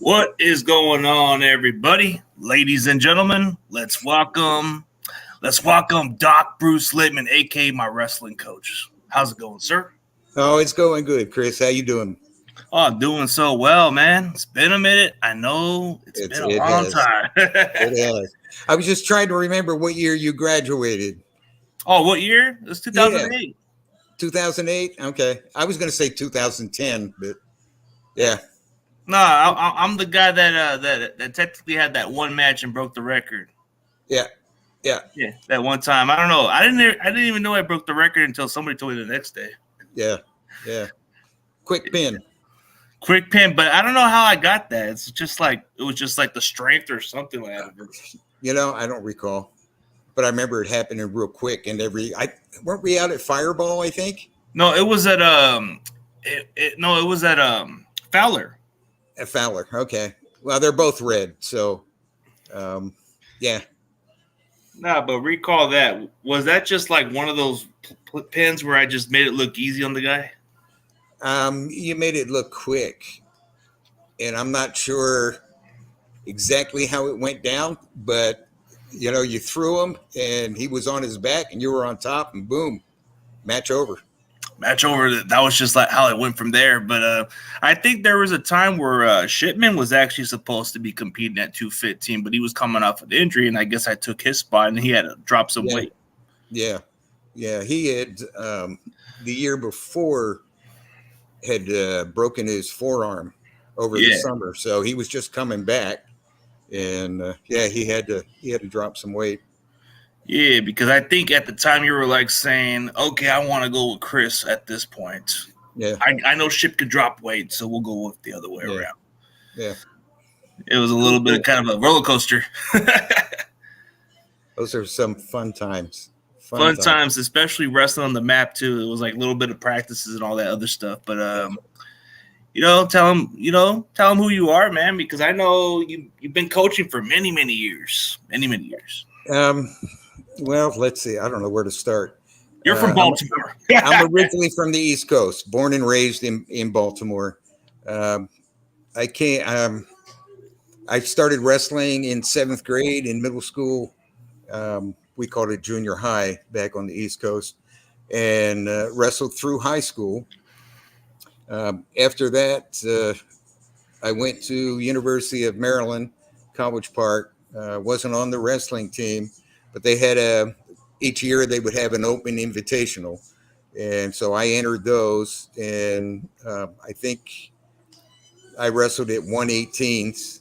What is going on, everybody? Ladies and gentlemen, let's welcome Doc Bruce Lippmann, aka my wrestling coach. How's it going, sir? Oh, it's going good, Chris. How you doing? Oh, I'm doing so well, man. It's been a minute. I know it's been a It long has. time. It has. I was just trying to remember what year you graduated. Oh, what year? It was Yeah, 2008. 2008. Okay, I was going to say 2010, but yeah, No, I'm the guy that technically had that one match and broke the record. yeah, yeah, Yeah, that one time. I don't know. I didn't even know I broke the record until somebody told me the next day. yeah, yeah. Quick pin. Quick pin, but I don't know how I got that. It was just like the strength or something like that. I don't recall, but I remember it happening real quick. And I weren't we out at Fireball? I think No, it was at it was at Fowler. at Fowler. Okay, well they're both red, so yeah. Nah, but recall that. Was that just like one of those pins where I just made it look easy on the guy? You made it look quick, and I'm not sure exactly how it went down, but you threw him and he was on his back and you were on top and boom, match over. Match over. That was just like how it went from there. But I think there was a time where Shipman was actually supposed to be competing at 215, but he was coming off an injury, and I guess I took his spot, and he had to drop some weight. Yeah. He had the year before had broken his forearm over the summer, so he was just coming back, and he had to drop some weight. Yeah, because I think at the time you were like saying, okay, I want to go with Chris at this point. Yeah. I know Ship could drop weight, so we'll go with the other way around. Yeah. It was a little bit of kind of a roller coaster. Those are some fun times. Fun times, especially wrestling on the map, too. It was like a little bit of practices and all that other stuff. But, tell them who you are, man, because I know you've been coaching for many, many years. Many, many years. Well, let's see. I don't know where to start. You're from Baltimore. I'm originally from the East Coast, born and raised in Baltimore. I started wrestling in 7th grade in middle school. We called it junior high back on the East Coast, and wrestled through high school. After that, I went to University of Maryland, College Park. Wasn't on the wrestling team, but they had each year they would have an open invitational. And so I entered those, and I think I wrestled at 118th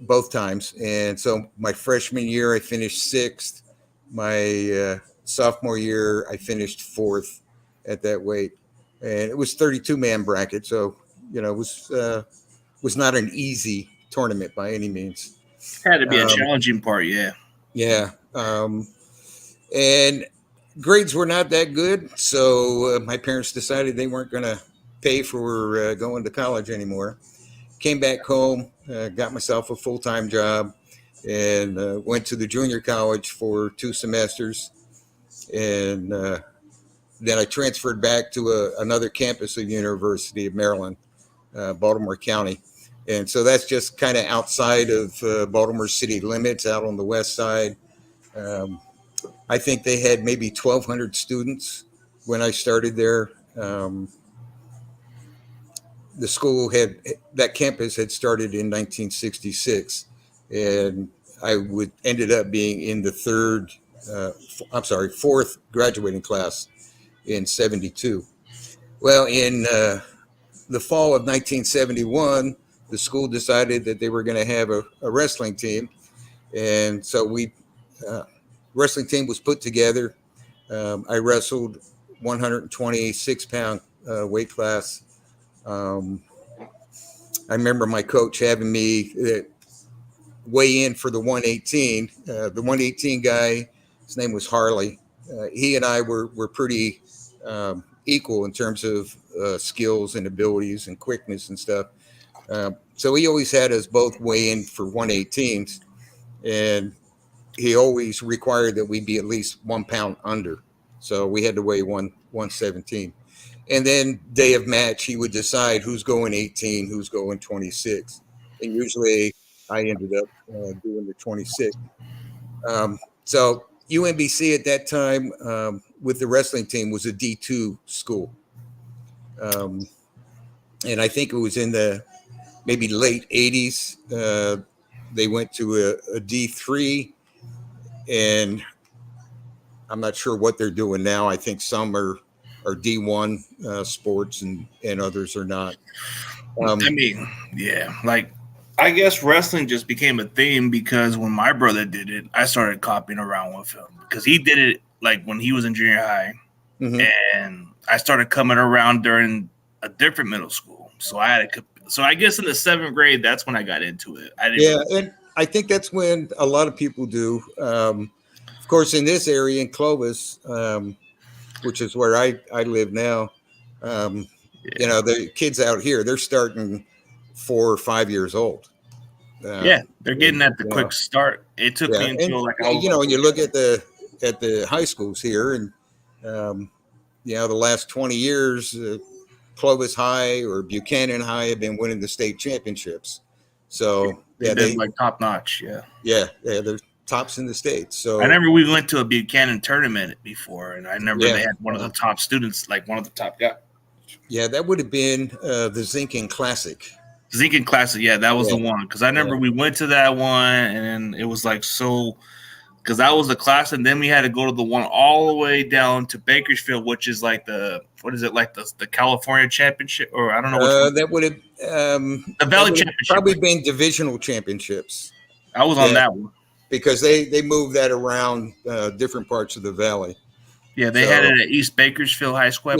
both times. And so my freshman year, I finished 6th. My sophomore year, I finished 4th at that weight. And it was 32-man bracket, so it was not an easy tournament by any means. Had to be a challenging part, yeah. Yeah. And grades were not that good, so my parents decided they weren't going to pay for going to college anymore. Came back home, got myself a full-time job, and went to the junior college for 2 semesters. And then I transferred back to another campus of University of Maryland, Baltimore County. And so that's just kind of outside of Baltimore city limits, out on the west side. I think they had maybe 1,200 students when I started there. The school that campus had started in 1966, and I ended up being in the fourth graduating class in 72. Well, in the fall of 1971, the school decided that they were going to have a wrestling team. And so wrestling team was put together. I wrestled 126-pound weight class. I remember my coach having me weigh in for the 118. The 118 guy, his name was Harley. He and I were pretty equal in terms of skills and abilities and quickness and stuff. So he always had us both weigh in for 118s, and he always required that we be at least 1 pound under. So we had to weigh 117. And then day of match, he would decide who's going 18, who's going 26. And usually I ended up doing the 26. So UMBC at that time with the wrestling team was a D2 school. And I think it was in the maybe late 80s. They went to a D3, and I'm not sure what they're doing now. I think some are D1 sports and others are not. I mean, yeah, like I guess wrestling just became a thing because when my brother did it, I started copying around with him because he did it like when he was in junior high, and I started coming around during a different middle school. So I guess in the 7th grade, that's when I got into it. And I think that's when a lot of people do. Of course, in this area in Clovis, which is where I live now, you know, the kids out here, they're starting 4 or 5 years old. They're getting at the quick start. It took me until you look at the high schools here, and the last 20 years, Clovis High or Buchanan High have been winning the state championships. So they've been like top notch. They're tops in the state. So I remember we went to a Buchanan tournament before, and I remember they had one of the top students, like one of the top guys. Yeah, that would have been the Zinkin Classic. Zinkin Classic, that was the one. Because I remember we went to that one, and it was like so – because that was the class, and then we had to go to the one all the way down to Bakersfield, which is like the California Championship, or I don't know which that would have the Valley Championship. Probably been divisional championships. I was on that one. Because they moved that around different parts of the valley. Yeah, they had it at East Bakersfield High School.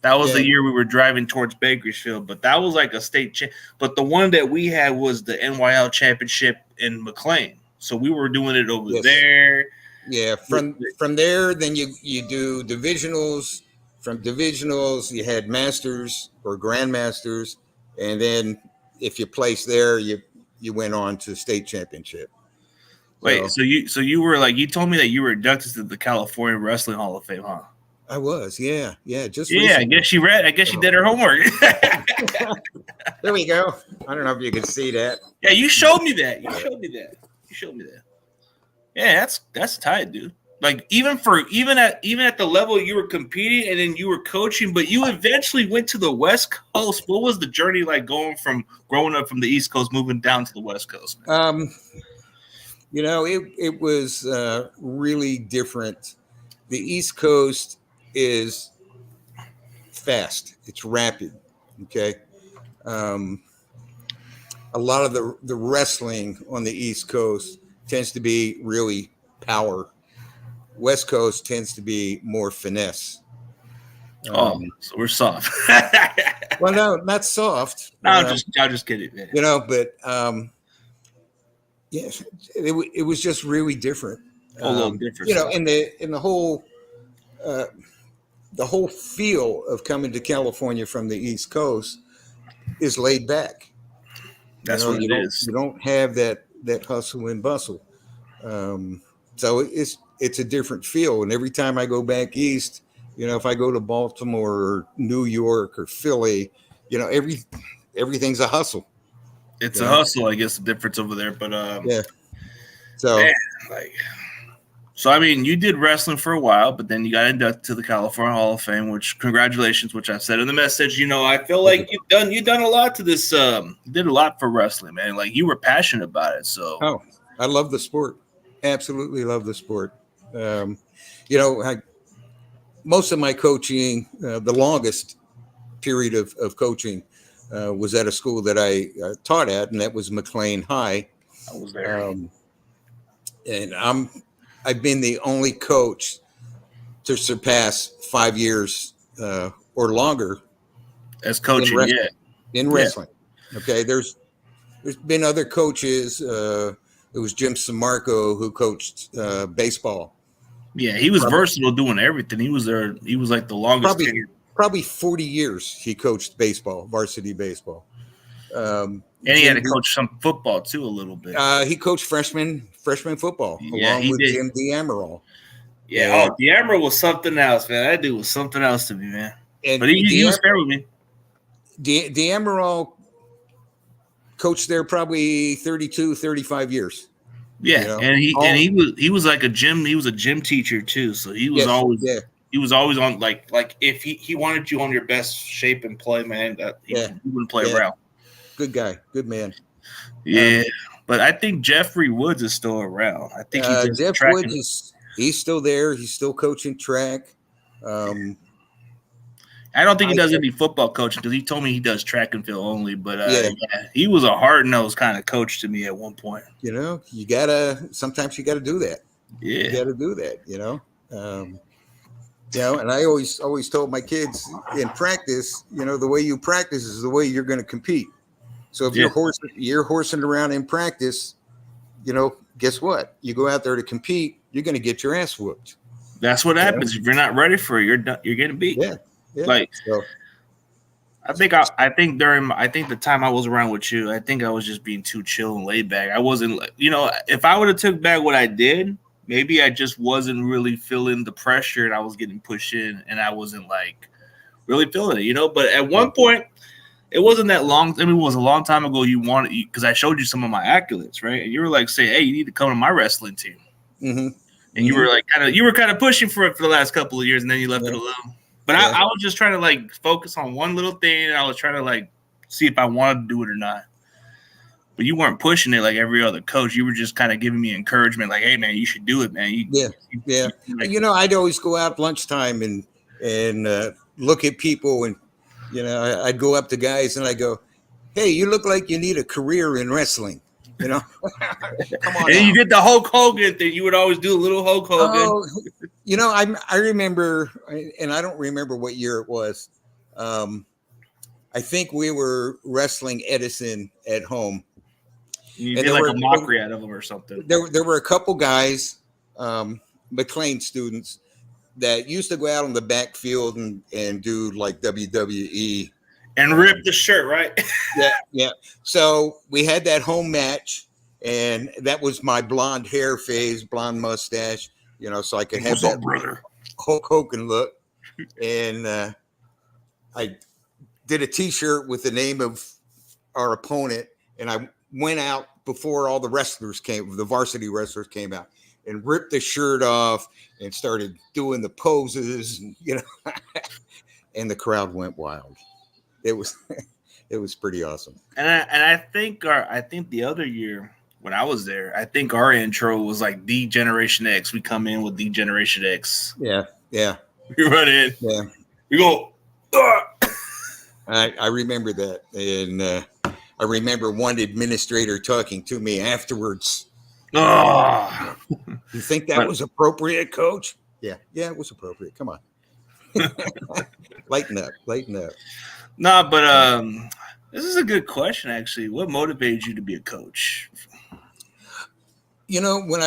That was the year we were driving towards Bakersfield, but that was like a state but the one that we had was the NYL Championship in McLean. So we were doing it over there. Yeah, from there, then you do divisionals. From divisionals, you had masters or grandmasters, and then if you placed there, you went on to state championship. Wait, so you were like, you told me that you were inducted to the California Wrestling Hall of Fame, huh? I was, yeah, just recently. I guess she read. I guess she did her homework. There we go. I don't know if you can see that. Yeah, you showed me that. Yeah, that's tight, dude. Like even at the level you were competing and then you were coaching, but you eventually went to the West Coast. What was the journey like growing up from the East Coast, moving down to the West Coast? It was really different. The East Coast is fast. It's rapid. Okay. A lot of the wrestling on the East Coast tends to be really power. West Coast tends to be more finesse. So we're soft. Well, no, not soft. No, I'm just kidding, man. But it was just really different. A little different. In the whole feel of coming to California from the East Coast is laid back. That's what it is. You don't have that hustle and bustle. So it's a different feel. And every time I go back east, if I go to Baltimore or New York or Philly, everything's a hustle. It's a hustle, I guess, the difference over there. But So, so I mean, you did wrestling for a while, but then you got inducted to the California Hall of Fame, which congratulations, which I said in the message. I feel like you've done a lot to this. You did a lot for wrestling, man. Like you were passionate about it. So I love the sport. Absolutely love the sport. Most of my coaching, the longest period of coaching was at a school that I taught at, and that was McLean High. I was there. And I've been the only coach to surpass 5 years or longer as coaching. In wrestling. Okay, there's been other coaches. It was Jim Samarco who coached baseball. Yeah, he was versatile doing everything. He was there. He was like the longest. Probably 40 years he coached baseball, varsity baseball. And he had to coach some football too a little bit. He coached freshman football along with Jim D'Amaral. Yeah. Oh, Deammer was something else, man. That dude was something else to me, man. And But he was fair with me. Deammer coached there probably 32, 35 years. Yeah, and he was like a gym teacher too. So he was always on like if he wanted you on your best shape and play, man, he wouldn't play around. Good guy, good man. Yeah, but I think Jeffrey Woods is still around. I think Jeff Woods he's still there. He's still coaching track. I don't think he does any football coaching because he told me he does track and field only. But he was a hard-nosed kind of coach to me at one point. You know, sometimes you gotta do that. Yeah, you gotta do that. You know, and I always told my kids in practice, you know, the way you practice is the way you're going to compete. So if you're horsing around in practice, you know, guess what? You go out there to compete, you're going to get your ass whooped. That's what happens if you're not ready for it. You're getting beat. Yeah. Like, so. I think the time I was around with you, I think I was just being too chill and laid back. I wasn't, you know, if I would have took back what I did, maybe I just wasn't really feeling the pressure and I was getting pushed in and I wasn't like really feeling it, you know. But at one point, it wasn't that long. I mean, it was a long time ago. You wanted, because I showed you some of my accolades, right? And you were like, "Say, hey, you need to come to my wrestling team." Mm-hmm. And you were like, kind of pushing for it for the last couple of years, and then you left it alone. But I was just trying to like focus on one little thing, and I was trying to like see if I wanted to do it or not. But you weren't pushing it like every other coach. You were just kind of giving me encouragement, like, "Hey, man, you should do it, man." You know, I'd always go out lunchtime and look at people, and you know, I'd go up to guys and I go, "Hey, you look like you need a career in wrestling." You know, come on. And you did the Hulk Hogan thing. You would always do a little Hulk Hogan. Oh, you know, I remember, and I don't remember what year it was. I think we were wrestling Edison at home. You did like a mockery out of him or something. There were a couple guys, McLean students, that used to go out on the backfield and do like WWE. And rip the shirt, right? Yeah. So we had that home match, and that was my blonde hair phase, blonde mustache, you know, so I could have that brother Hulk Hogan look. And I did a T-shirt with the name of our opponent, and I went out before all the varsity wrestlers came out, and ripped the shirt off and started doing the poses, you know, and the crowd went wild. It was pretty awesome. And I think the other year when I was there, I think our intro was like the Generation X. We come in with the Generation X. Yeah. We run in. Yeah. We go. I remember that, and I remember one administrator talking to me afterwards. Oh. You think that was appropriate, Coach? Yeah, it was appropriate. Come on. Lighten up. No, but this is a good question, actually. What motivated you to be a coach? You know, when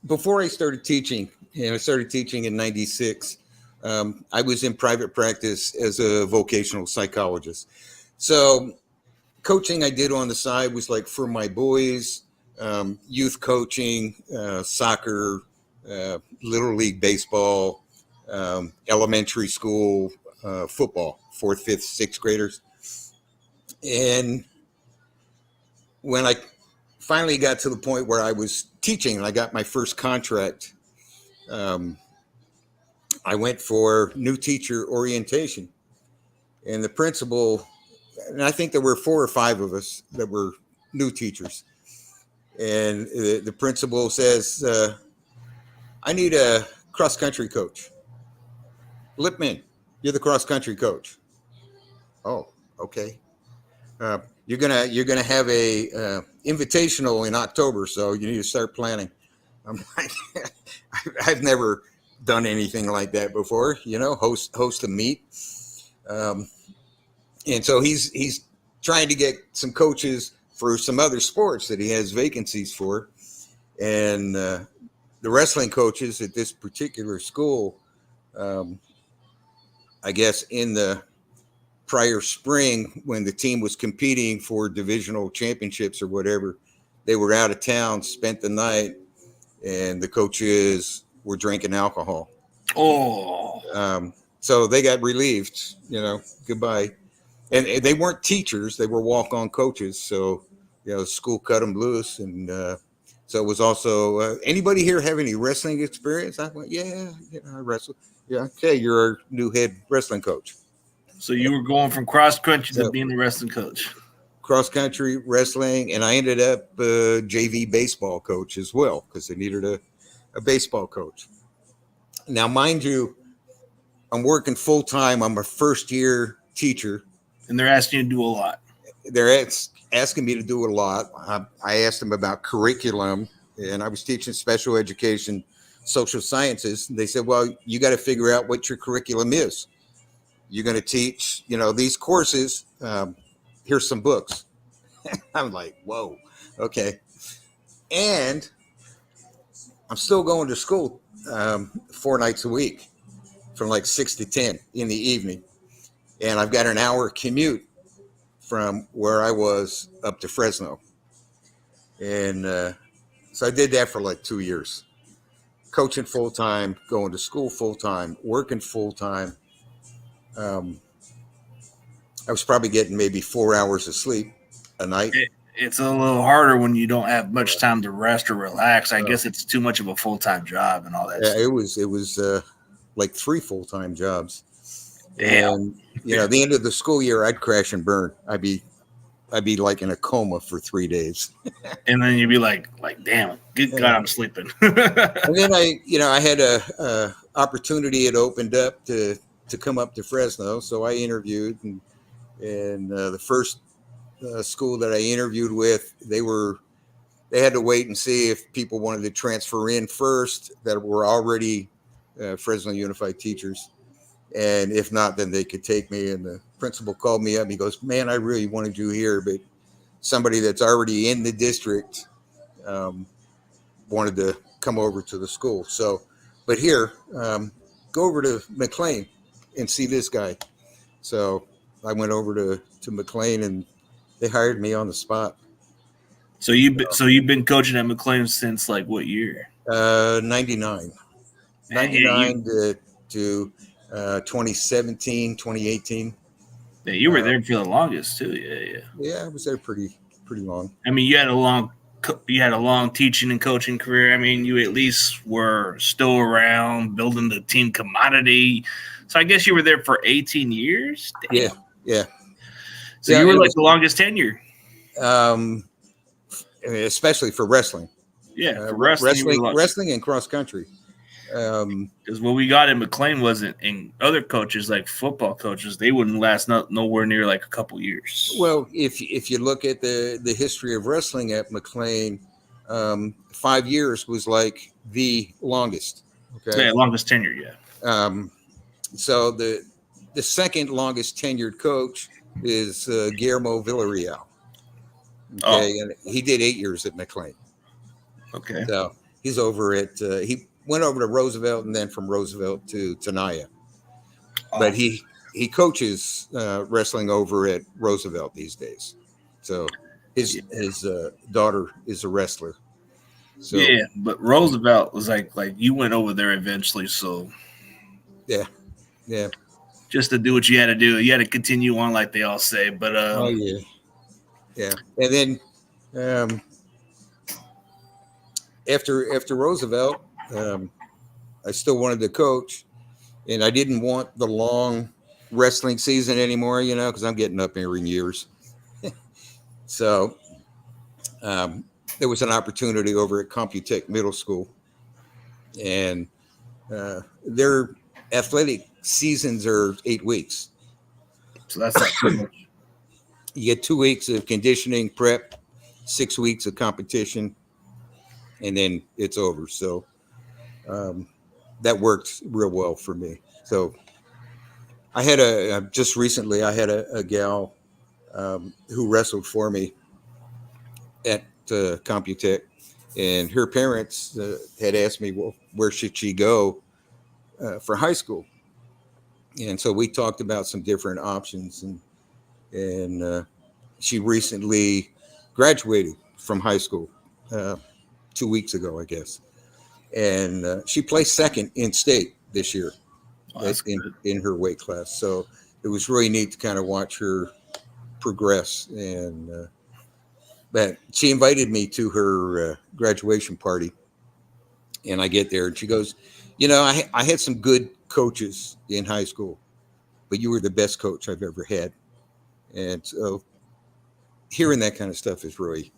before I started teaching, I started teaching in '96. I was in private practice as a vocational psychologist. So coaching I did on the side was like for my boys, youth coaching, soccer, little league baseball, elementary school, football, 4th, 5th, 6th graders. And when I finally got to the point where I was teaching and I got my first contract, I went for new teacher orientation. And the principal, and I think there were 4 or 5 of us that were new teachers. And the principal says, I need a cross-country coach. Lippmann, you're the cross-country coach. Oh, okay. You're gonna have a invitational in October, so you need to start planning. I'm like, I've never done anything like that before. You know, host a meet, and so he's trying to get some coaches for some other sports that he has vacancies for, and the wrestling coaches at this particular school, I guess in the prior spring when the team was competing for divisional championships or whatever, they were out of town, spent the night, and the coaches were drinking alcohol. Oh, So they got relieved, goodbye. And they weren't teachers; they were walk-on coaches. So, school cut them loose, and so it was also. Anybody here have any wrestling experience? I went, yeah, I wrestle. Yeah, okay, you're our new head wrestling coach. so you were going from cross country to So being the wrestling coach. cross country wrestling, and I ended up JV baseball coach as well because they needed a baseball coach. Now, mind you, I'm working full time. I'm a first year teacher. And they're asking you to do a lot. They're asking me to do a lot. I asked them about curriculum, and I was teaching special education, social sciences. They said, well, you got to figure out what your curriculum is. You're going to teach, these courses. Here's some books. I'm like, whoa, okay. And I'm still going to school 4 nights a week from like 6 to 10 in the evening. And I've got an hour commute from where I was up to Fresno. And so I did that for like 2 years, coaching full time, going to school full time, working full time. I was probably getting maybe 4 hours of sleep a night. It's a little harder when you don't have much time to rest or relax. I guess it's too much of a full-time job and all that stuff. It was like 3 full-time jobs. Damn. And the end of the school year, I'd crash and burn. I'd be like in a coma for 3 days. And then you'd be like, damn, good God, I'm sleeping. And then I had a opportunity. It opened up to come up to Fresno, so I interviewed, and the first school that I interviewed with, they had to wait and see if people wanted to transfer in first that were already Fresno Unified teachers. And if not, then they could take me. And the principal called me up. And he goes, man, I really wanted you here, but somebody that's already in the district wanted to come over to the school. So, but here, go over to McLean and see this guy. So I went over to McLean, and they hired me on the spot. So you've been coaching at McLean since like what year? 99 to 2017, 2018. Yeah, you were there for the longest too. Yeah, I was there pretty long. I mean, you had a long teaching and coaching career. I mean, you at least were still around building the team commodity. So I guess you were there for 18 years. Damn. Yeah. So you were like the longest tenure. Especially for wrestling. Yeah, for wrestling and cross country. Because what we got in McLean wasn't, and other coaches like football coaches, they wouldn't last nowhere near like a couple years. Well, if you look at the history of wrestling at McLean, 5 years was like the longest. Okay, yeah, longest tenure. Yeah. So the second longest tenured coach is Guillermo Villarreal. Okay, and he did 8 years at McLean. Okay, so he's over at he went over to Roosevelt, and then from Roosevelt to Tenaya. But he coaches wrestling over at Roosevelt these days. So his daughter is a wrestler. So yeah, but Roosevelt was like you went over there eventually. So yeah. Just to do what you had to do, you had to continue on, like they all say. But yeah. And then after Roosevelt, I still wanted to coach, and I didn't want the long wrestling season anymore, because I'm getting up there in years. So there was an opportunity over at Computech Middle School, and their athletic seasons are 8 weeks. So that's not too much. You get 2 weeks of conditioning prep, 6 weeks of competition, and then it's over. So that worked real well for me. So I had just recently I had a gal who wrestled for me at Computech, and her parents had asked me, well, where should she go for high school? And so we talked about some different options, and she recently graduated from high school 2 weeks ago, I guess. and she placed second in state this year Oh, that's in good. her weight class. So it was really neat to kind of watch her progress. And but she invited me to her graduation party, and I get there, and she goes, I had some good coaches in high school, but you were the best coach I've ever had. And so hearing that kind of stuff is really,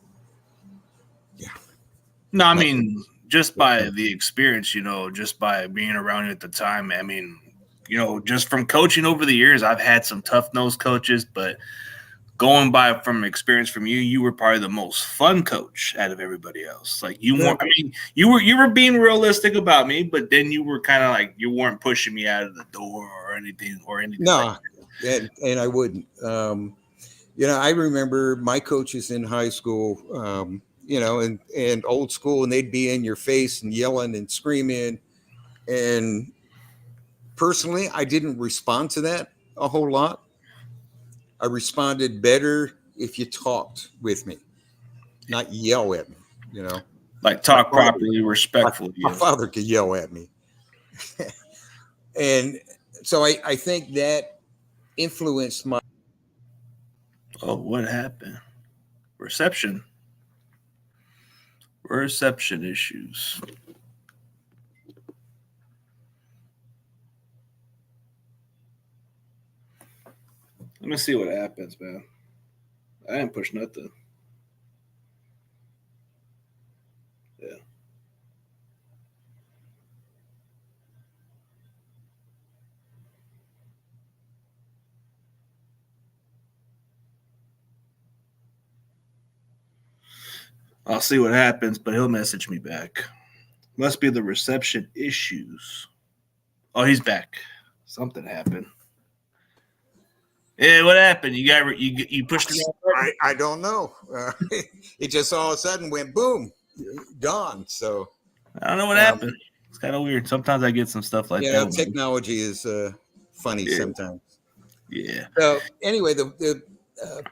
yeah. No, I Not, mean, just by the experience, just by being around it at the time. I mean, just from coaching over the years, I've had some tough nosed coaches, but going by from experience from you, you were probably the most fun coach out of everybody else. Like you yeah. weren't. I mean, you were being realistic about me, but then you were kind of like you weren't pushing me out of the door or anything like No, and I wouldn't. I remember my coaches in high school, and old school, and they'd be in your face and yelling and screaming. And personally, I didn't respond to that a whole lot. I responded better if you talked with me, not yell at me. You know, like my talk father, properly, respectfully. my father could yell at me, and so I think that influenced my. Oh, what happened? Reception. Reception issues. Let me see what happens, man. I didn't push nothing. Yeah. I'll see what happens, but he'll message me back. Must be the reception issues. Oh, he's back. Something happened. Yeah, what happened? You pushed the wrong button. I don't know. It just all of a sudden went boom, gone. So I don't know what um, happened. It's kind of weird. Sometimes I get some stuff like that. technology is funny Yeah. sometimes. Yeah. So anyway, the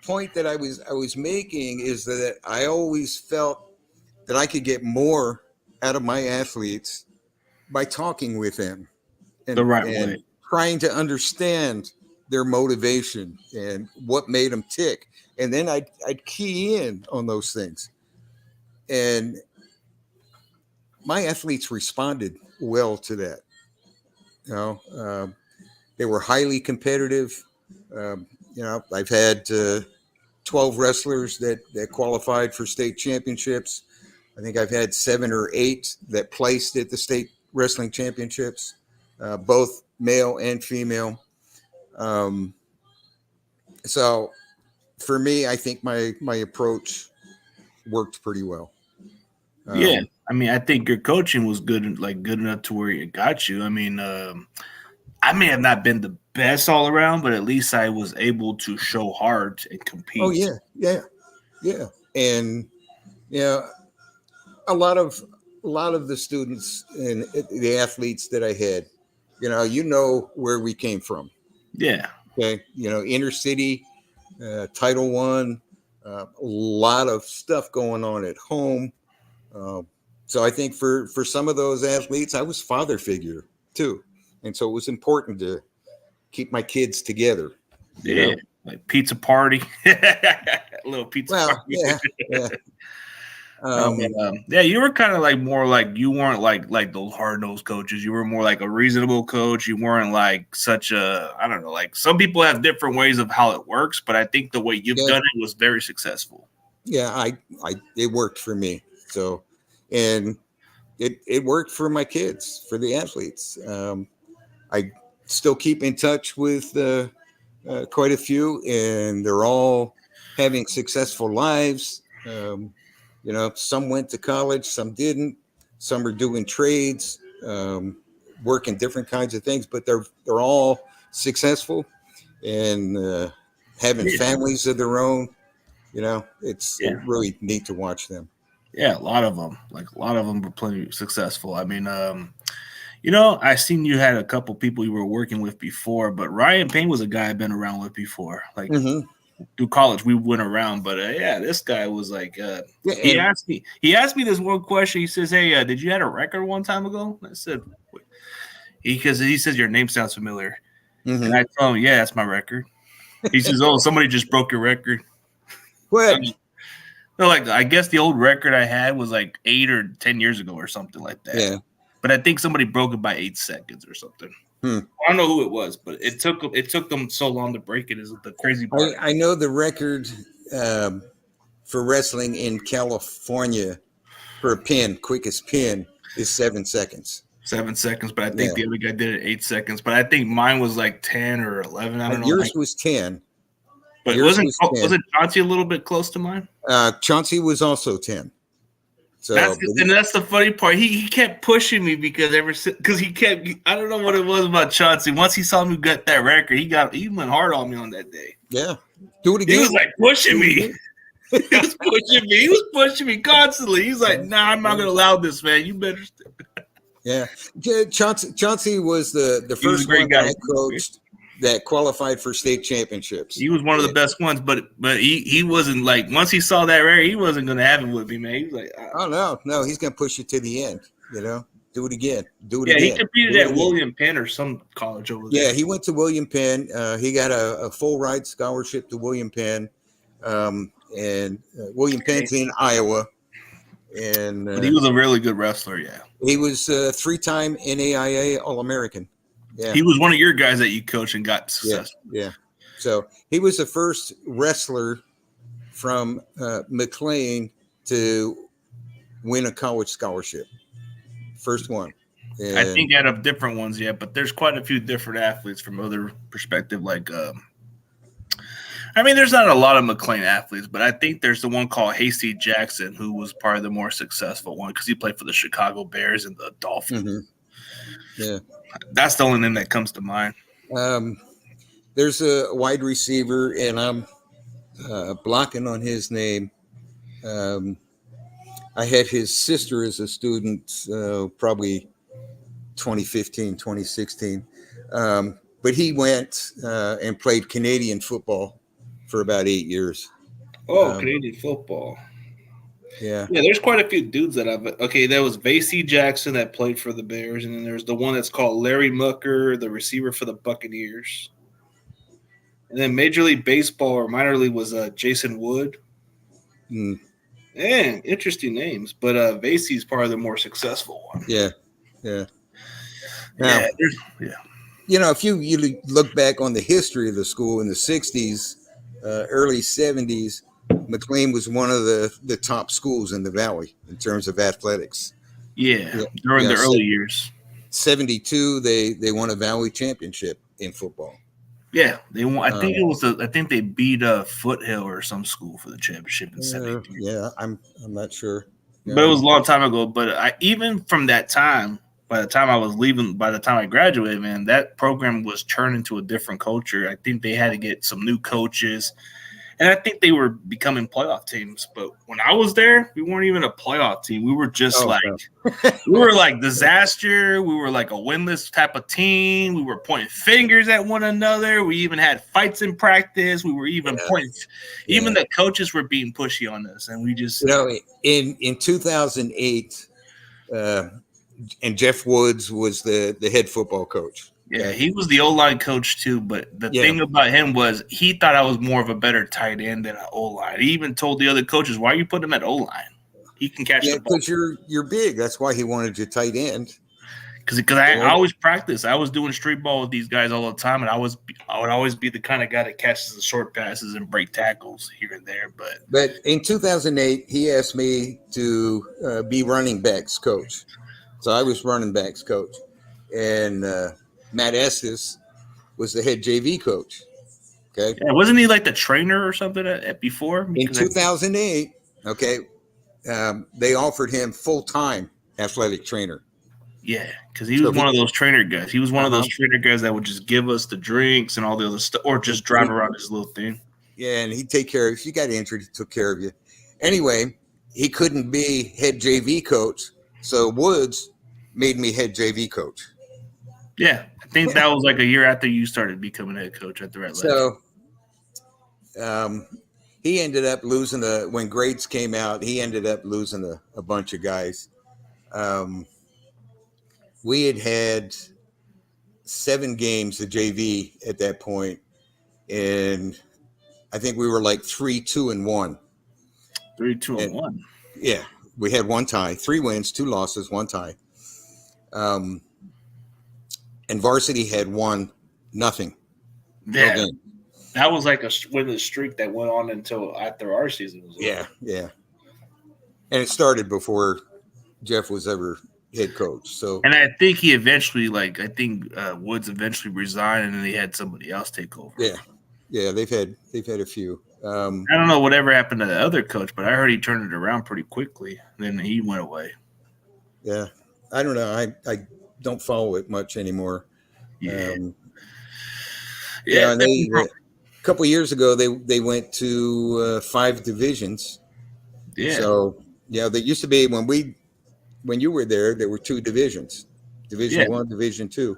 point that I was making is that I always felt that I could get more out of my athletes by talking with them The and right way. trying to understand their motivation and what made them tick, and then I'd key in on those things, and my athletes responded well to that. They were highly competitive. I've had 12 wrestlers that qualified for state championships. I think I've had 7 or 8 that placed at the state wrestling championships, both male and female. Um, so for me, I think my approach worked pretty well. Yeah. I mean, I think your coaching was good, like good enough to where it got you. I mean, I may have not been the best all around, but at least I was able to show heart and Oh compete. yeah, and yeah, a lot of the students and the athletes that I had, where we came from. Yeah. Okay, inner city, Title One, a lot of stuff going on at home. So I think for some of those athletes, I was father figure too, and so it was important to keep my kids together. Yeah. Like pizza party. A little pizza Well, party. yeah. Yeah, you were kind of like more like you weren't like those hard nosed coaches. You were more like a reasonable coach. You weren't like such a I don't know. Like some people have different ways of how it works, but I think the way you've Yeah, done it was very successful. yeah. It worked for me. So, and it worked for my kids, for the athletes. I still keep in touch with quite a few, and they're all having successful lives. Some went to college, some didn't. Some are doing trades, working different kinds of things, but they're all successful and having Yeah, families of their own. It's yeah, really neat to watch them. yeah. A lot of them, like a lot of them, were plenty successful. I mean, I seen you had a couple people you were working with before, but Ryan Payne was a guy I've been around with before. Like Mm-hmm. through college we went around, but yeah, this guy was like, Yeah, he and asked me this one question. He says, "Hey, did you had a record one time ago?" And I said, because he says your name sounds familiar, and mhm. I told him, "Yeah, that's my record." He says, "Oh, somebody just broke your record." What? No, like I guess the old record I had was like 8 or 10 years ago or something like that. Yeah. But I think somebody broke it by 8 seconds or something. Hmm. I don't know who it was, but it took them so long to break it. Is the crazy part? I know the record um, for wrestling in California for a pin, quickest pin, is 7 seconds. 7 seconds, but I think Yeah. the other guy did it 8 seconds. But I think mine was like 10 or 11. I don't know. Yours was 10. But Yours was 10. wasn't Chauncey a little bit close to mine? Chauncey was also 10. So, That's the funny part. He kept pushing me because he kept. I don't know what it was about Chauncey. Once he saw me get that record, he went hard on me on that day. yeah, do it again. He was like pushing me. He was pushing me. He was pushing me constantly. He's like, "Nah, I'm not gonna allow this, man. You better." Yeah, Chauncey was the He was a first great one guy. that I coached that qualified for state championships. He was one of the best ones, but he wasn't like once he saw that record, he wasn't gonna have it with me, man. He was like, oh no, he's gonna push you to the end. You know, do it again, do it yeah, again. he competed at William Penn or some college over there. Yeah, he went to William Penn. He got a full ride scholarship to William Penn, and William Penn's in Iowa. And But he was a really good wrestler. Yeah, he was a 3-time NAIA All-American. Yeah, he was one of your guys that you coached and got success. Yeah. So he was the first wrestler from McLean to win a college scholarship. First one. And I think out of different ones, yeah, but there's quite a few different athletes from other perspective. Like, I mean, there's not a lot of McLean athletes, but I think there's the one called Hasty Jackson, who was probably the more successful one because he played for the Chicago Bears and the Dolphins. Mm-hmm. Yeah, that's the only name that comes to mind. There's a wide receiver, and I'm blocking on his name. I had his sister as a student, probably 2015, 2016. But he went and played Canadian football for about 8 years. Oh, Canadian football. Yeah. Yeah, there's quite a few dudes that I've. Okay, there was Vasey Jackson that played for the Bears, and then there's the one that's called Larry Mucker, the receiver for the Buccaneers. And then Major League Baseball or minor league was Jason Wood. Mm. Man, interesting names, but Vasey's probably the more successful one. Yeah, yeah. Now, yeah. You know, if you look back on the history of the school in the 60s, early 70s, McLean was one of the top schools in the Valley in terms of athletics. Yeah, during the early years. 72, they won a Valley championship in football. Yeah, they won. I think it was. I think they beat Foothill or some school for the championship in 72. Yeah, I'm not sure. But it was a long time ago. But even from that time, by the time I was leaving, by the time I graduated, man, that program was turned into a different culture. I think they had to get some new coaches. And I think they were becoming playoff teams. But when I was there, we weren't even a playoff team. We were just we were like disaster. We were like a winless type of team. We were pointing fingers at one another. We even had fights in practice. We were even pointing. Even the coaches were being pushy on us. And we just. You know, in 2008, and Jeff Woods was the head football coach. Yeah, he was the O-line coach too, but the thing about him was he thought I was more of a better tight end than an O-line. He even told the other coaches, "Why are you putting him at O-line? He can catch the ball." Because you're big. That's why he wanted you tight end. Because I always practice. I was doing street ball with these guys all the time, and I would always be the kind of guy that catches the short passes and break tackles here and there. But in 2008, he asked me to be running backs coach. So I was running backs coach, and Matt Estes was the head JV coach. Okay, yeah, wasn't he like the trainer or something before? In 2008, they offered him full-time athletic trainer. Yeah, because he was one of those trainer guys. He was one of those trainer guys that would just give us the drinks and all the other stuff, or just drive around his little thing. Yeah, and he'd take care of you. If you got injured, he took care of you. Anyway, he couldn't be head JV coach, so Woods made me head JV coach. Yeah, I think that was like a year after you started becoming head coach at the Red Ledger. So Um, he ended up losing when grades came out. He ended up losing a bunch of guys. Um, we had 7 games of JV at that point, and I think we were like 3-2-1. 3, 2, and And 1. yeah, we had one tie, 3 wins, 2 losses, one tie. Um, and varsity had 1-0, no Yeah, game. that was like a winning streak that went on until after our season was over. Yeah. And it started before Jeff was ever head coach. So, And I think he eventually, Woods eventually resigned, and then they had somebody else take over. yeah, they've had a few. I don't know whatever happened to the other coach, but I heard he turned it around pretty quickly. Then he went away. Yeah, I don't know. I don't follow it much anymore. Yeah, And a couple of years ago they went to 5 divisions. yeah. So there used to be when you were there were 2 divisions, Division 1, Division 2.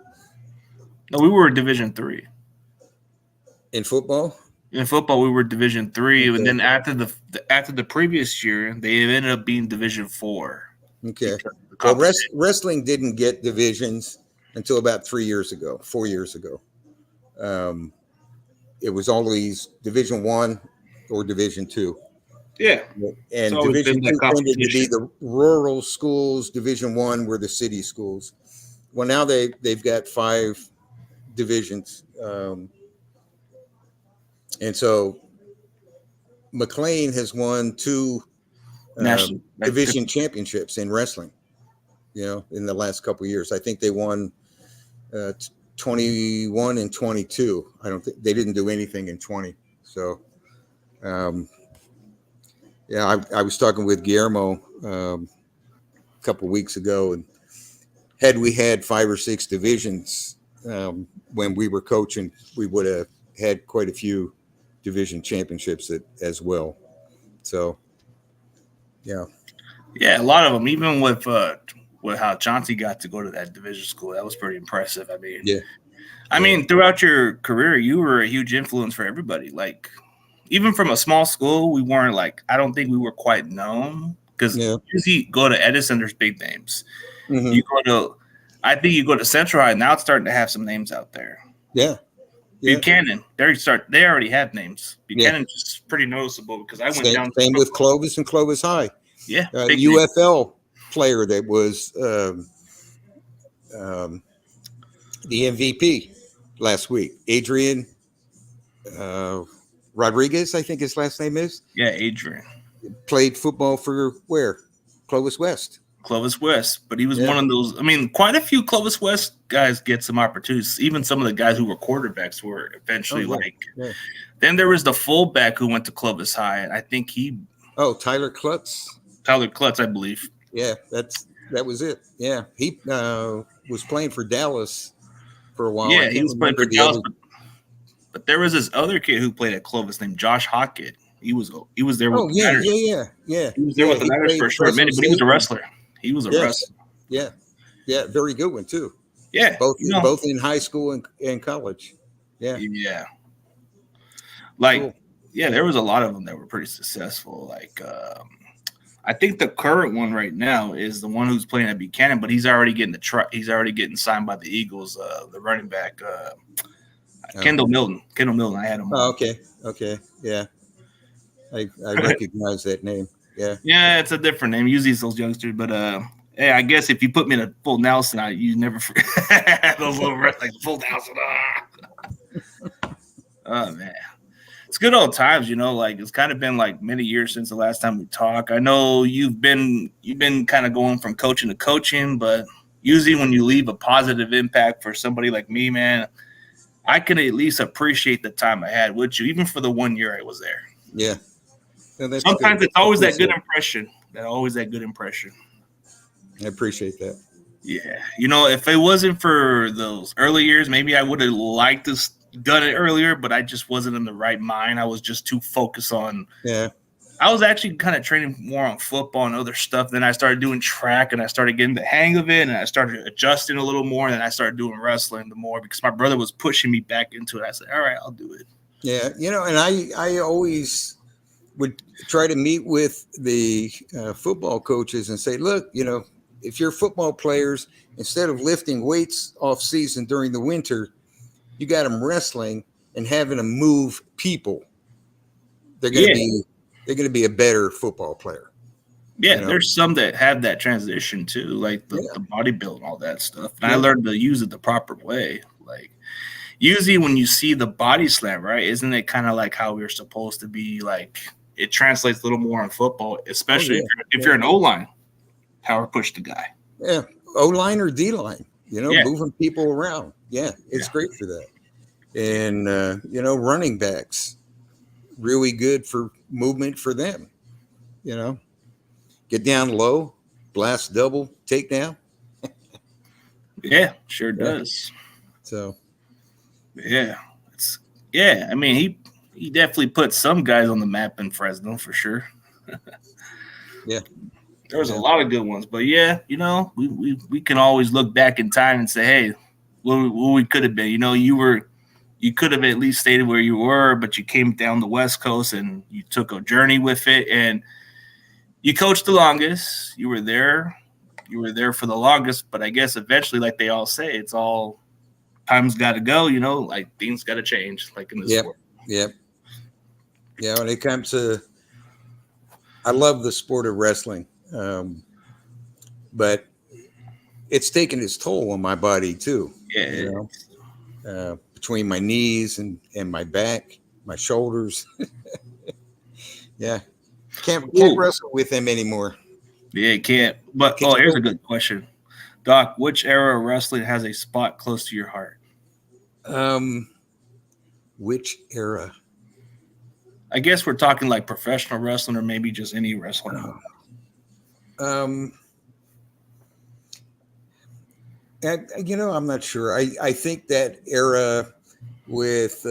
No, we were Division 3 In football. In football, we were Division 3, Okay. and then after the previous year, they ended up being Division 4. Okay. Well, wrestling didn't get divisions until about 4 years ago. It was always Division 1 or Division 2. Yeah, and Division 2 tended to be the rural schools. Division 1 were the city schools. Well, now they've got 5 divisions, and so McLean has won 2 division championships in wrestling. In the last couple of years, I think they won 21 and 22. I don't think they didn't do anything in 20. So, I was talking with Guillermo a couple of weeks ago, and had we had 5 or 6 divisions when we were coaching, we would have had quite a few division championships as well. So, yeah, a lot of them. Even with how Chauncey got to go to that division school, that was pretty impressive. I mean, throughout your career, you were a huge influence for everybody. Like, even from a small school, we weren't I don't think we were quite known because usually go to Edison, there's big names. Mm-hmm. I think you go to Central High, now it's starting to have some names out there. Yeah. Buchanan, they already have names. Buchanan's just pretty noticeable because I went down. Same with Clovis and Clovis High. Yeah. UFL player that was the MVP last week, Adrian Rodriguez, I think his last name is. Yeah, Adrian. Played football for where? Clovis West. But he was one of those. I mean, quite a few Clovis West guys get some opportunities. Even some of the guys who were quarterbacks were eventually Then there was the fullback who went to Clovis High, and I think Tyler Klutz. I believe. Yeah, that was it. Yeah, he was playing for Dallas for a while. Yeah, he was playing for Dallas. But there was this other kid who played at Clovis named Josh Hockett. He was there with the Niners. Yeah. He was there with the Niners for a short minute, but he was a wrestler. Wrestler. Yeah, very good one too. Yeah, both in high school and college. Yeah. Cool. There was a lot of them that were pretty successful. I think the current one right now is the one who's playing at Buchanan, but he's already getting he's already getting signed by the Eagles. The running back, Kendall Milton. I had him. Oh, okay, yeah. I recognize that name. Yeah, it's a different name. Usually it's those youngsters, but hey, I guess if you put me in a full Nelson, you never forget those little full Nelson. Oh man, it's good old times, it's kind of been many years since the last time we talked. I know you've been kind of going from coaching to coaching, but usually when you leave a positive impact for somebody like me, man, I can at least appreciate the time I had with you, even for the 1 year I was there. Yeah. Sometimes it's always that good impression. That good impression. I appreciate that. Yeah. If it wasn't for those early years, maybe I would have liked to done it earlier, but I just wasn't in the right mind. I was just too focused on. Yeah. I was actually kind of training more on football and other stuff. Then I started doing track, and I started getting the hang of it, and I started adjusting a little more, and then I started doing wrestling the more because my brother was pushing me back into it. I said, all right, I'll do it. Yeah, and I always would try to meet with the football coaches and say, look, if you're football players, instead of lifting weights off season during the winter, you got them wrestling and having them move people. They're going to Yeah, be they're going to be a better football player. yeah. There's some that have that transition too, like the Yeah, body build and all that stuff. And I yeah. learned to use it the proper way. Like usually when you see the body slam, right? Isn't it kind of like how we're supposed to be? Like it translates a little more in football, Oh especially yeah, if you're an O line, power push the guy. yeah. O line or D line, Yeah, moving people around. Yeah, it's yeah, great for that. And running backs, really good for movement for them. You know, get down low, blast double, takedown. yeah. Sure Yeah. does. So Yeah, it's yeah. I mean, he definitely put some guys on the map in Fresno for sure. yeah, There was a yeah, lot of good ones, but yeah, we can always look back in time and say, hey, what we could have been. You could have at least stayed where you were, but you came down the West Coast and you took a journey with it, and you coached the longest. You were there for the longest, but I guess eventually, like they all say, it's all time's got to go. Like things got to change, like in this yep, world. yep. Yeah, when it comes to, I love the sport of wrestling, but it's taken its toll on my body too. Yeah, Between my knees and my back, my shoulders. Yeah, can't Ooh, wrestle with them anymore. yeah, it can't. But Can't here's a hold it. good question, Doc. Which era of wrestling has a spot close to your heart? Um, which era? I guess we're talking like professional wrestling or maybe just any wrestling. Um, I'm not sure. I think that era with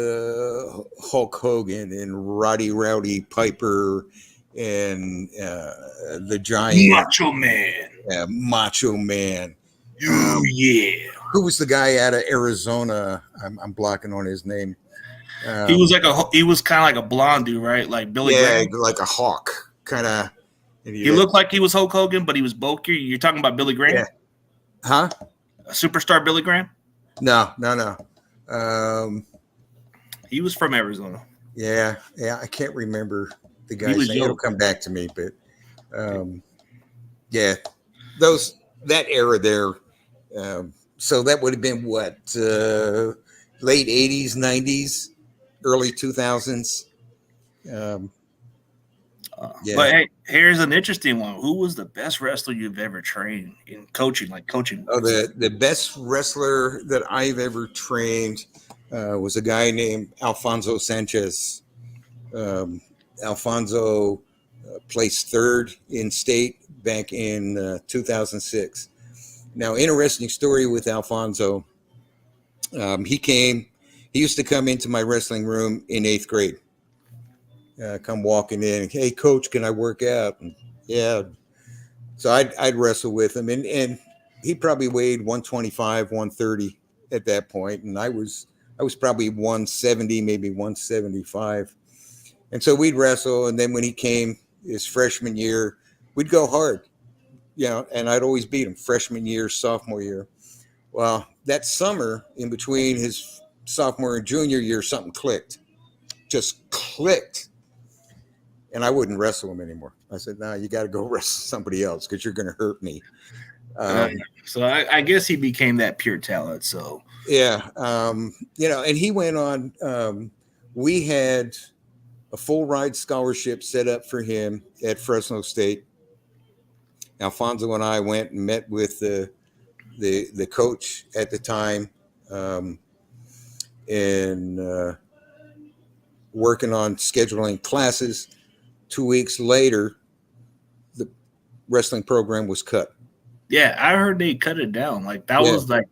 Hulk Hogan and Roddy Rowdy Piper and the Giant, Macho Man. Macho Man. Oh yeah. Who was the guy out of Arizona? I'm blocking on his name. He was kind of like a blonde dude, right? Like Billy Yeah, Graham. like a hawk, kind of. He looked like he was Hulk Hogan, but he was bulkier. You're talking about Billy Yeah. Graham, Huh? a superstar Billy Graham. No, no, no. He was from Arizona. Yeah, I can't remember the He guy's was name. It'll young. come back to me, but yeah, that era there. So that would have been what, late '80s, '90s, early 2000s. Yeah. But hey, here's an interesting one. Who was the best wrestler you've ever trained in coaching, like coaching Oh, wise? the best wrestler that I've ever trained was a guy named Alfonso Sanchez. Alfonso placed third in state back in 2006. Now, interesting story with Alfonso. He used to come into my wrestling room in 8th grade. Come walking in, hey coach, can I work out? And, yeah. So I'd wrestle with him, and he probably weighed 125, 130 at that point, and I was probably 170, maybe 175. And so we'd wrestle, and then when he came his freshman year, we'd go hard, and I'd always beat him freshman year, sophomore year. Well, that summer in between his sophomore and junior year, something clicked, just clicked. And I wouldn't wrestle him anymore. I said, no, you got to go wrestle somebody else because you're going to hurt me. So I guess he became that pure talent. So Yeah. And he went on. We had a full ride scholarship set up for him at Fresno State. Alfonso and I went and met with the coach at the time, and working on scheduling classes. 2 weeks later, the wrestling program was cut. yeah, I heard they cut it down. Like that Yeah. was like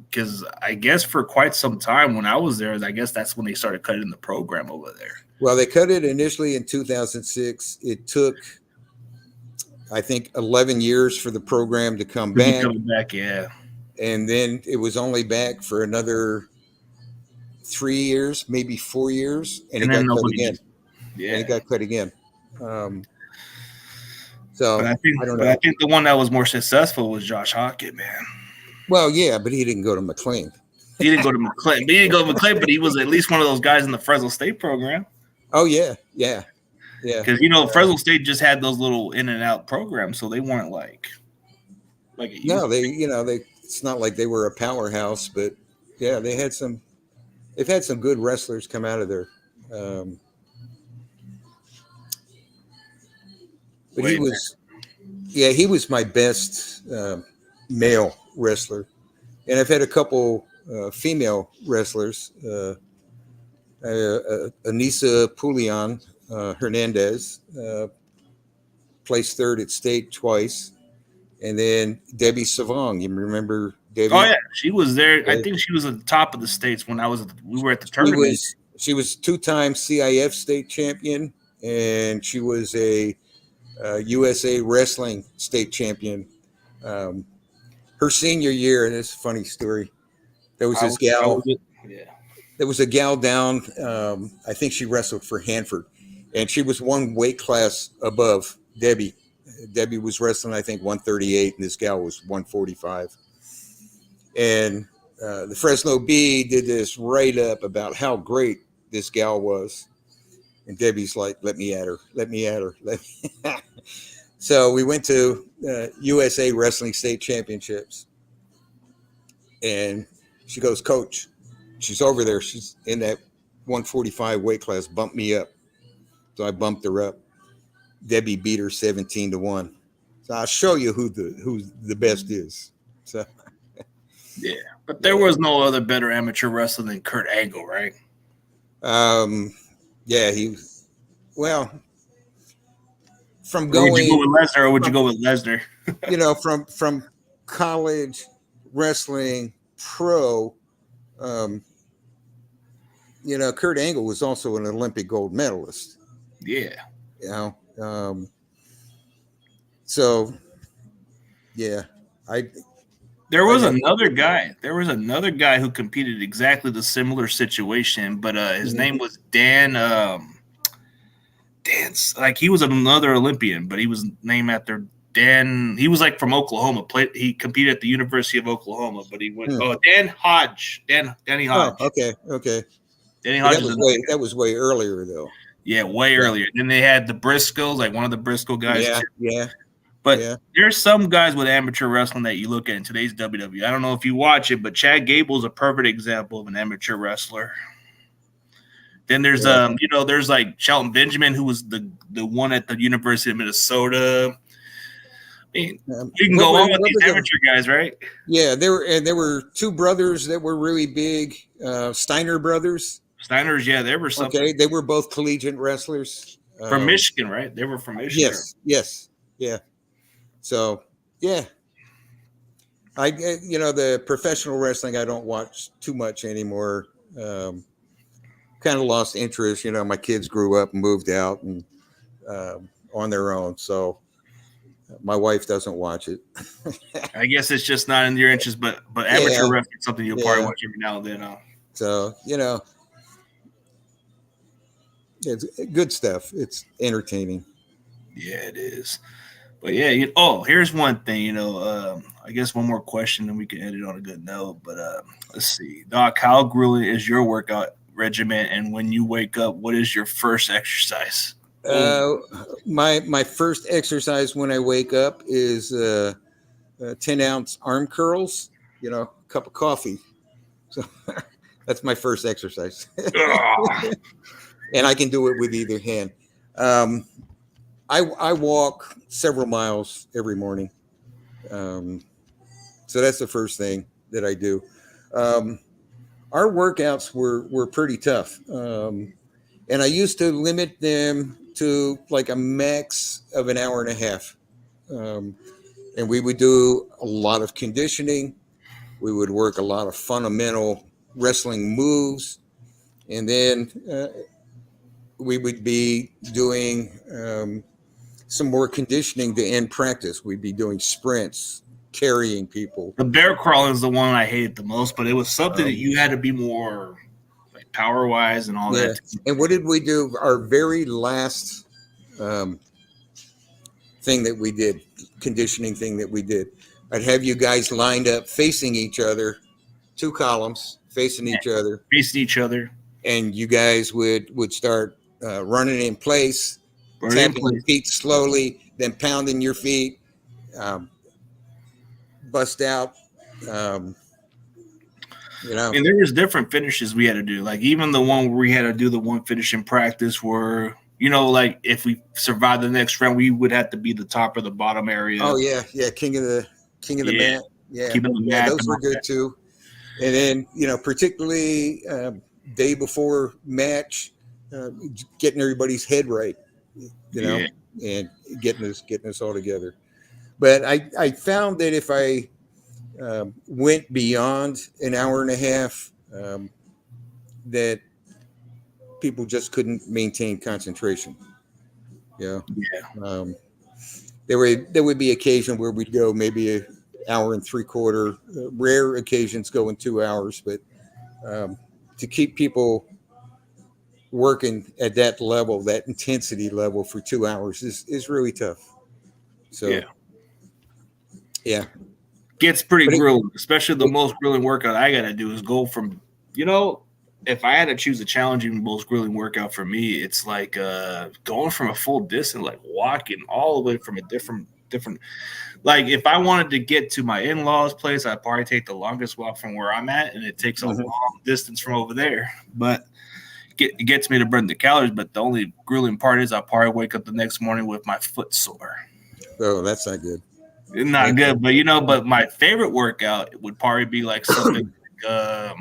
because I guess for quite some time when I was there, I guess that's when they started cutting the program over there. Well, they cut it initially in 2006. It took, I think, 11 years for the program to come back. Coming back, yeah. And then it was only back for another 3 years, maybe 4 years, and it And then got cut nobody again. just, yeah. And it got cut again. So But I don't I know. think the one that was more successful was Josh Hockett, man. Well, yeah, but he didn't go to McLean. He didn't go to McLean. He didn't go to McLean, but he was at least one of those guys in the Fresno State program. Oh yeah, yeah, yeah. Because Fresno State just had those little in and out programs, so they weren't like it used No, to be. they. It's not like they were a powerhouse, but yeah, they had some. They've had some good wrestlers come out of there. But Wait, he was my best male wrestler, and I've had a couple female wrestlers. Anissa Pulian Hernandez placed third at state twice, and then Debbie Savong. You remember Debbie? oh yeah, she was there. I think she was at the top of the states when we were at the tournament. She was 2-time CIF state champion, and she was a USA Wrestling state champion. Her senior year, and it's a funny story. There was this gal. There was a gal down. I think she wrestled for Hanford, and she was one weight class above Debbie. Debbie was wrestling, I think, 138, and this gal was 145. And the Fresno Bee did this write-up about how great this gal was. And Debbie's like, let me at her. So we went to USA Wrestling State Championships. And she goes, Coach, she's over there. She's in that 145 weight class. Bump me up. So I bumped her up. Debbie beat her 17-1. So I'll show you who the best is. So yeah, but there was no other better amateur wrestler than Kurt Angle, right? Yeah, he was. Well, from Would you go going, with Lesnar, or would you go with Lesnar? from college wrestling pro, Kurt Angle was also an Olympic gold medalist. Yeah. So yeah, There was another guy who competed exactly the similar situation, but his name was Dan. He was another Olympian, but he was named after Dan. He was like from Oklahoma. He competed at the University of Oklahoma, but he went. Oh, Dan Hodge. Danny Hodge. Oh, okay. Danny Hodge. That was way earlier though. Yeah, way earlier. Then they had the Briscoes, like one of the Briscoe guys. Yeah. But there's some guys with amateur wrestling that you look at in today's WWE. I don't know if you watch it, but Chad Gable is a perfect example of an amateur wrestler. Then there's there's like Shelton Benjamin, who was the one at the University of Minnesota. I mean, you can go on with these amateur guys, right? Yeah, there were two brothers that were really big, Steiner brothers. Steiners, yeah, they were something. Okay, they were both collegiate wrestlers from Michigan, right? They were from Michigan. Yes, yeah. So yeah, the professional wrestling I don't watch too much anymore. Kind of lost interest. My kids grew up and moved out and on their own, so my wife doesn't watch it. I guess it's just not in your interest, but amateur wrestling is something you'll probably watch every now and then. So it's good stuff. It's entertaining. Yeah, it is. But yeah, here's one thing. I guess one more question, and we can end it on a good note. But let's see, Doc, how grueling is your workout regimen? And when you wake up, what is your first exercise? My first exercise when I wake up is 10-ounce arm curls. A cup of coffee. So that's my first exercise. And I can do it with either hand. I walk several miles every morning. So that's the first thing that I do. Our workouts were pretty tough. And I used to limit them to like a max of an hour and a half. And we would do a lot of conditioning. We would work a lot of fundamental wrestling moves. And then we would be doing some more conditioning to end practice. We'd be doing sprints, carrying people. The bear crawl is the one I hated the most, but it was something that you had to be more like power wise and all Yeah. that. And what did we do? Our very last thing that we did, conditioning thing that we did, I'd have you guys lined up facing each other, 2 columns facing each other, Facing each other, and you guys would start running in place, burning in tapping your place. feet slowly, then pounding your feet, um, bust out. You know, And there was different finishes we had to do. Like even the one where we had to do the one finish in practice where, you know, like if we survived the next round, we would have to be the top or the bottom area. oh yeah, king of the mat. Yeah, keeping the mat. those were good too. And then, you know, particularly day before match, getting everybody's head right, you know, and getting us all together. But I found that if I went beyond an hour and a half, that people just couldn't maintain concentration. Yeah. There would be occasion where we'd go maybe an hour and 3/4. Rare occasions going 2 hours, but to keep people working at that level, that intensity level for 2 hours is really tough. So yeah. Gets pretty grueling, especially the most grueling workout I got to do is go from, you know, if I had to choose a challenging most grueling workout for me, it's like going from a full distance, like walking all the way from a different. Like if I wanted to get to my in-laws' place, I'd probably take the longest walk from where I'm at, and it takes a long distance from over there. But it gets me to burn the calories. But the only grueling part is I'll probably wake up the next morning with my foot sore. Oh, that's not good. Not good, but you know, but my favorite workout would probably be like something like,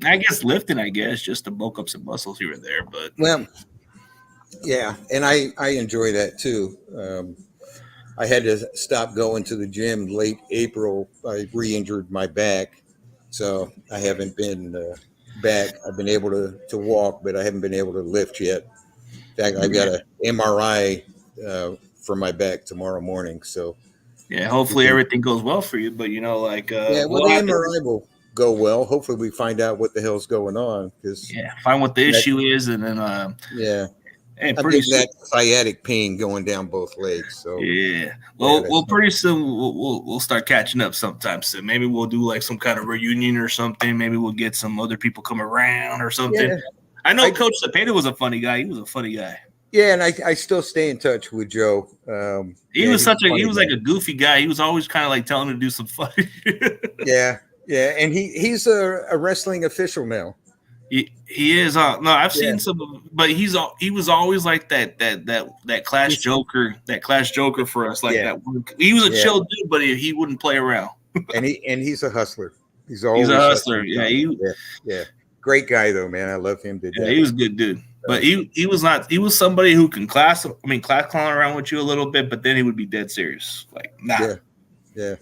I guess lifting, just to bulk up some muscles here and there. But well, yeah, and I enjoy that too. I had to stop going to the gym late April. I re-injured my back, so I haven't been back. I've been able to walk, but I haven't been able to lift yet. In fact, I've got an MRI for my back tomorrow morning. So yeah, hopefully everything goes well for you. But you know, like yeah, well, the MRI will go well. Hopefully, we find out what the hell's going on. Because find what the issue is, and then yeah. Hey, I'm getting that sciatic pain going down both legs. So yeah, well, pretty soon we'll start catching up sometime soon. Maybe we'll do like some kind of reunion or something. Maybe we'll get some other people come around or something. Yeah. I know Coach Cepeda was a funny guy. He was a funny guy. Yeah, and I still stay in touch with Joe. He was like a goofy guy. He was always kind of like telling him to do some funny. yeah, and he's a wrestling official now. He is. No, I've seen some, but he was always like that Clash Joker, for us. Like that. He was a chill dude, but he wouldn't play around. and he's a hustler. He's a hustler. Yeah. Great guy though, man. I love him to death. He was a good dude. But he was not. He was somebody who can class clown around with you a little bit, but then he would be dead serious. Like nah. Yeah.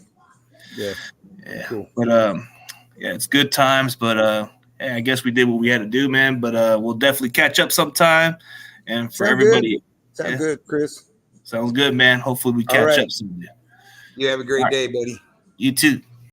Cool. But it's good times. But I guess we did what we had to do, man. But we'll definitely catch up sometime. And for everybody, sounds good, Chris. Sounds good, man. Hopefully we catch up soon. You have a great day, buddy. You too.